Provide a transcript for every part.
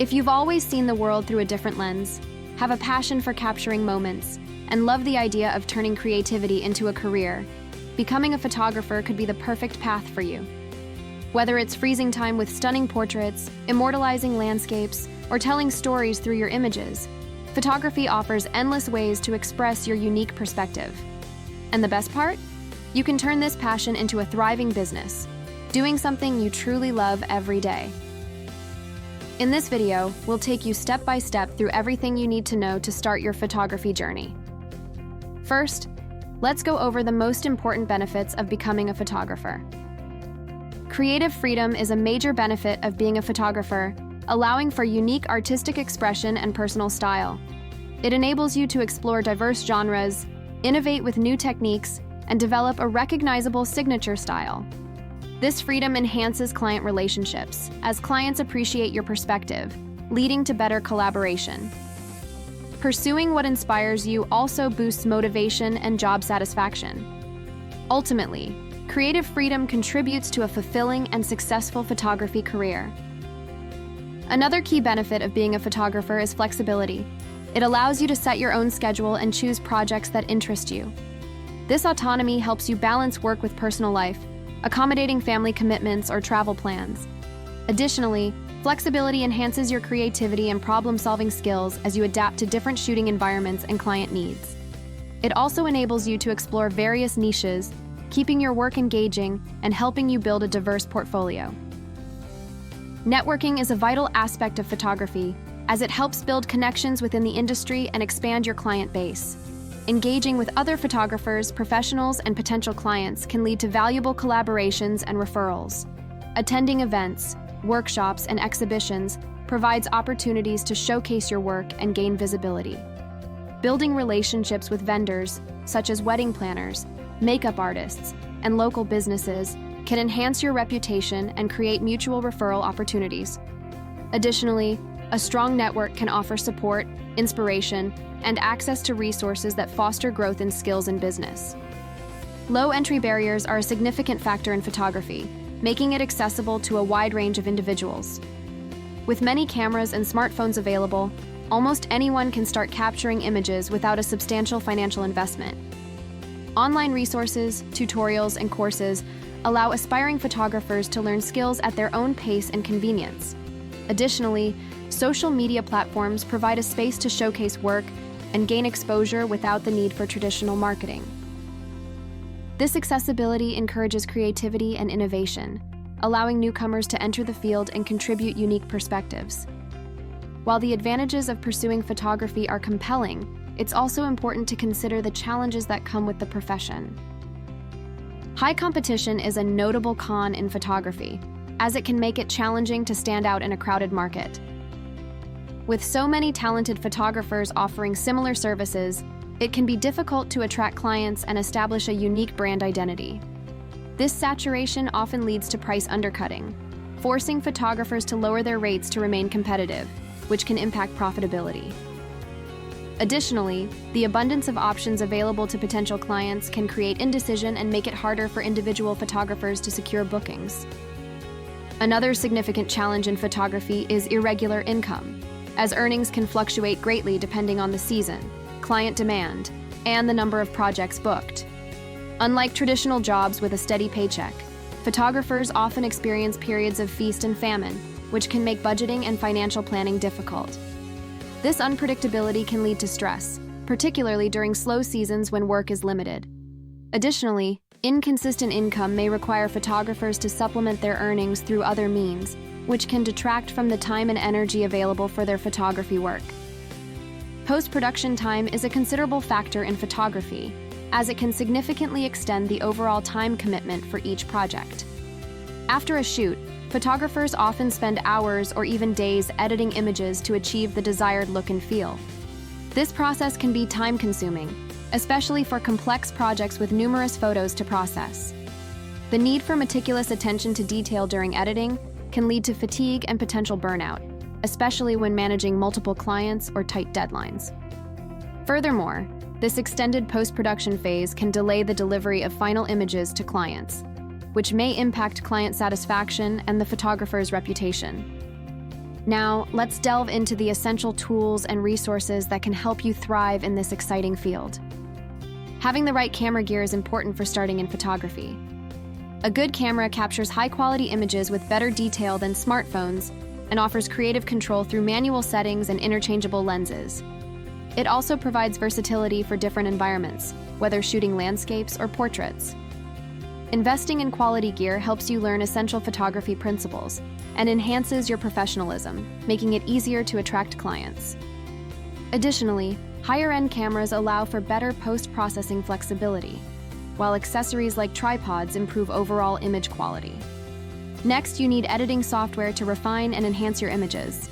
If you've always seen the world through a different lens, have a passion for capturing moments, and love the idea of turning creativity into a career, becoming a photographer could be the perfect path for you. Whether it's freezing time with stunning portraits, immortalizing landscapes, or telling stories through your images, photography offers endless ways to express your unique perspective. And the best part? You can turn this passion into a thriving business, doing something you truly love every day. In this video, we'll take you step by step through everything you need to know to start your photography journey. First, let's go over the most important benefits of becoming a photographer. Creative freedom is a major benefit of being a photographer, allowing for unique artistic expression and personal style. It enables you to explore diverse genres, innovate with new techniques, and develop a recognizable signature style. This freedom enhances client relationships, as clients appreciate your perspective, leading to better collaboration. Pursuing what inspires you also boosts motivation and job satisfaction. Ultimately, creative freedom contributes to a fulfilling and successful photography career. Another key benefit of being a photographer is flexibility. It allows you to set your own schedule and choose projects that interest you. This autonomy helps you balance work with personal life, accommodating family commitments or travel plans. Additionally, flexibility enhances your creativity and problem-solving skills as you adapt to different shooting environments and client needs. It also enables you to explore various niches, keeping your work engaging and helping you build a diverse portfolio. Networking is a vital aspect of photography, as it helps build connections within the industry and expand your client base. Engaging with other photographers, professionals, and potential clients can lead to valuable collaborations and referrals. Attending events, workshops, and exhibitions provides opportunities to showcase your work and gain visibility. Building relationships with vendors, such as wedding planners, makeup artists, and local businesses, can enhance your reputation and create mutual referral opportunities. Additionally, a strong network can offer support, inspiration, and access to resources that foster growth in skills and business. Low entry barriers are a significant factor in photography, making it accessible to a wide range of individuals. With many cameras and smartphones available, almost anyone can start capturing images without a substantial financial investment. Online resources, tutorials, and courses allow aspiring photographers to learn skills at their own pace and convenience. Additionally, social media platforms provide a space to showcase work and gain exposure without the need for traditional marketing. This accessibility encourages creativity and innovation, allowing newcomers to enter the field and contribute unique perspectives. While the advantages of pursuing photography are compelling, it's also important to consider the challenges that come with the profession. High competition is a notable con in photography, as it can make it challenging to stand out in a crowded market. With so many talented photographers offering similar services, it can be difficult to attract clients and establish a unique brand identity. This saturation often leads to price undercutting, forcing photographers to lower their rates to remain competitive, which can impact profitability. Additionally, the abundance of options available to potential clients can create indecision and make it harder for individual photographers to secure bookings. Another significant challenge in photography is irregular income, as earnings can fluctuate greatly depending on the season, client demand, and the number of projects booked. Unlike traditional jobs with a steady paycheck, photographers often experience periods of feast and famine, which can make budgeting and financial planning difficult. This unpredictability can lead to stress, particularly during slow seasons when work is limited. Additionally, inconsistent income may require photographers to supplement their earnings through other means, which can detract from the time and energy available for their photography work. Post-production time is a considerable factor in photography, as it can significantly extend the overall time commitment for each project. After a shoot, photographers often spend hours or even days editing images to achieve the desired look and feel. This process can be time-consuming, especially for complex projects with numerous photos to process. The need for meticulous attention to detail during editing can lead to fatigue and potential burnout, especially when managing multiple clients or tight deadlines. Furthermore, this extended post-production phase can delay the delivery of final images to clients, which may impact client satisfaction and the photographer's reputation. Now, let's delve into the essential tools and resources that can help you thrive in this exciting field. Having the right camera gear is important for starting in photography. A good camera captures high-quality images with better detail than smartphones and offers creative control through manual settings and interchangeable lenses. It also provides versatility for different environments, whether shooting landscapes or portraits. Investing in quality gear helps you learn essential photography principles and enhances your professionalism, making it easier to attract clients. Additionally, higher-end cameras allow for better post-processing flexibility, while accessories like tripods improve overall image quality. Next, you need editing software to refine and enhance your images.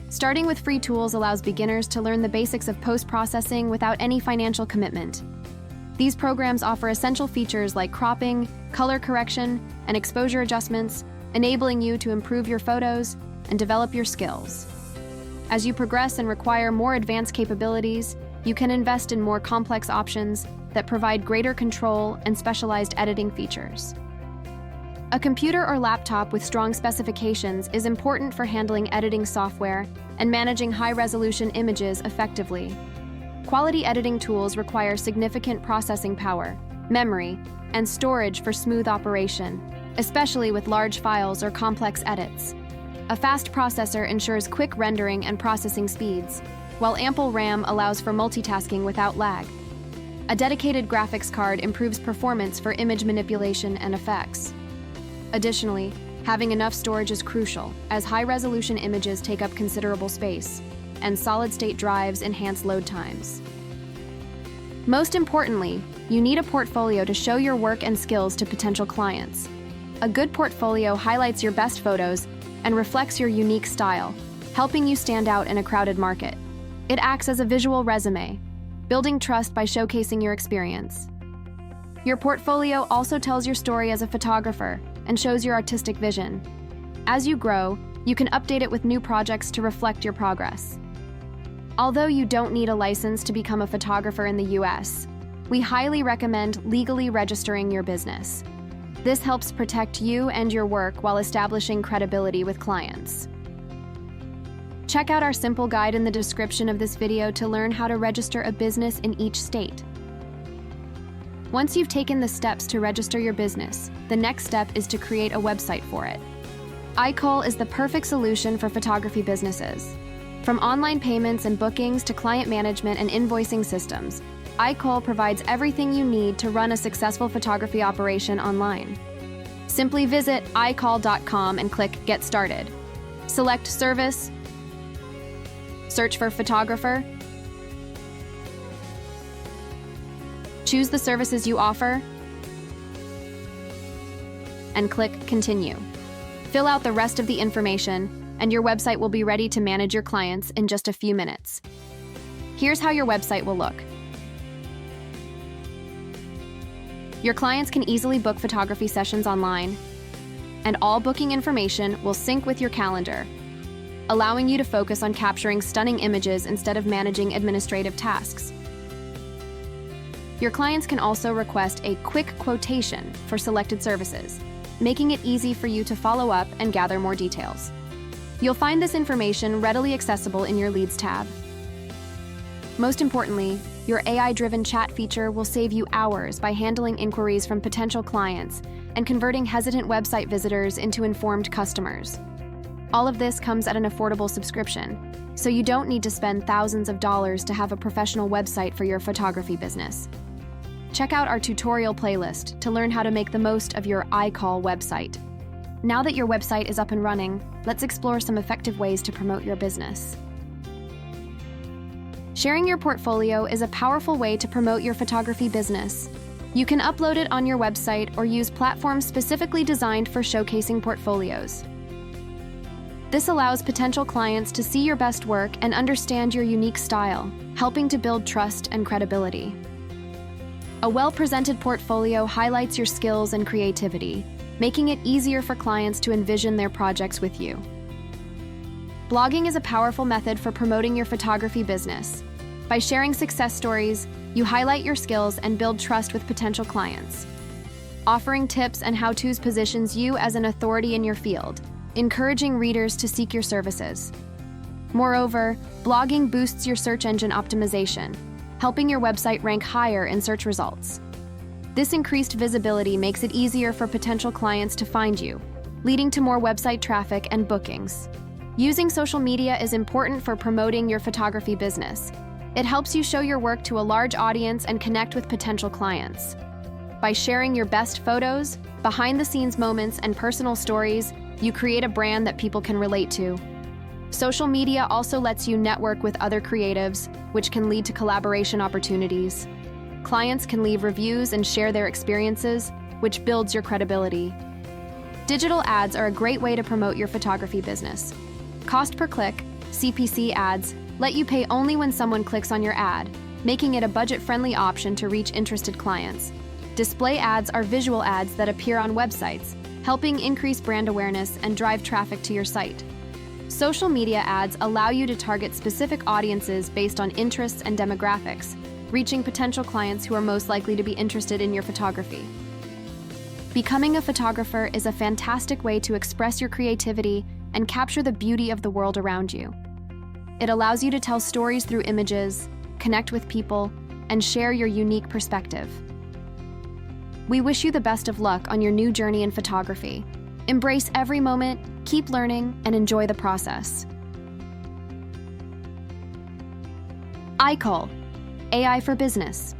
Starting with free tools allows beginners to learn the basics of post-processing without any financial commitment. These programs offer essential features like cropping, color correction, and exposure adjustments, enabling you to improve your photos and develop your skills. As you progress and require more advanced capabilities, you can invest in more complex options that provide greater control and specialized editing features. A computer or laptop with strong specifications is important for handling editing software and managing high-resolution images effectively. Quality editing tools require significant processing power, memory, and storage for smooth operation, especially with large files or complex edits. A fast processor ensures quick rendering and processing speeds, while ample RAM allows for multitasking without lag. A dedicated graphics card improves performance for image manipulation and effects. Additionally, having enough storage is crucial, as high-resolution images take up considerable space, and solid-state drives enhance load times. Most importantly, you need a portfolio to show your work and skills to potential clients. A good portfolio highlights your best photos and reflects your unique style, helping you stand out in a crowded market. It acts as a visual resume, building trust by showcasing your experience. Your portfolio also tells your story as a photographer and shows your artistic vision. As you grow, you can update it with new projects to reflect your progress. Although you don't need a license to become a photographer in the US, we highly recommend legally registering your business. This helps protect you and your work while establishing credibility with clients. Check out our simple guide in the description of this video to learn how to register a business in each state. Once you've taken the steps to register your business, the next step is to create a website for it. IKOL is the perfect solution for photography businesses. From online payments and bookings to client management and invoicing systems, IKOL provides everything you need to run a successful photography operation online. Simply visit ikol.com and click Get Started. Select Service, search for Photographer, choose the services you offer, and click Continue. Fill out the rest of the information, and your website will be ready to manage your clients in just a few minutes. Here's how your website will look. Your clients can easily book photography sessions online, and all booking information will sync with your calendar, allowing you to focus on capturing stunning images instead of managing administrative tasks. Your clients can also request a quick quotation for selected services, making it easy for you to follow up and gather more details. You'll find this information readily accessible in your Leads tab. Most importantly, your AI-driven chat feature will save you hours by handling inquiries from potential clients and converting hesitant website visitors into informed customers. All of this comes at an affordable subscription, so you don't need to spend thousands of dollars to have a professional website for your photography business. Check out our tutorial playlist to learn how to make the most of your IKOL website. Now that your website is up and running, let's explore some effective ways to promote your business. Sharing your portfolio is a powerful way to promote your photography business. You can upload it on your website or use platforms specifically designed for showcasing portfolios. This allows potential clients to see your best work and understand your unique style, helping to build trust and credibility. A well-presented portfolio highlights your skills and creativity, making it easier for clients to envision their projects with you. Blogging is a powerful method for promoting your photography business. By sharing success stories, you highlight your skills and build trust with potential clients. Offering tips and how-tos positions you as an authority in your field, encouraging readers to seek your services. Moreover, blogging boosts your search engine optimization, helping your website rank higher in search results. This increased visibility makes it easier for potential clients to find you, leading to more website traffic and bookings. Using social media is important for promoting your photography business. It helps you show your work to a large audience and connect with potential clients. By sharing your best photos, behind-the-scenes moments, and personal stories, you create a brand that people can relate to. Social media also lets you network with other creatives, which can lead to collaboration opportunities. Clients can leave reviews and share their experiences, which builds your credibility. Digital ads are a great way to promote your photography business. Cost per click, CPC ads, let you pay only when someone clicks on your ad, making it a budget-friendly option to reach interested clients. Display ads are visual ads that appear on websites, helping increase brand awareness and drive traffic to your site. Social media ads allow you to target specific audiences based on interests and demographics, reaching potential clients who are most likely to be interested in your photography. Becoming a photographer is a fantastic way to express your creativity and capture the beauty of the world around you. It allows you to tell stories through images, connect with people, and share your unique perspective. We wish you the best of luck on your new journey in photography. Embrace every moment, keep learning, and enjoy the process. IKOL, AI for Business.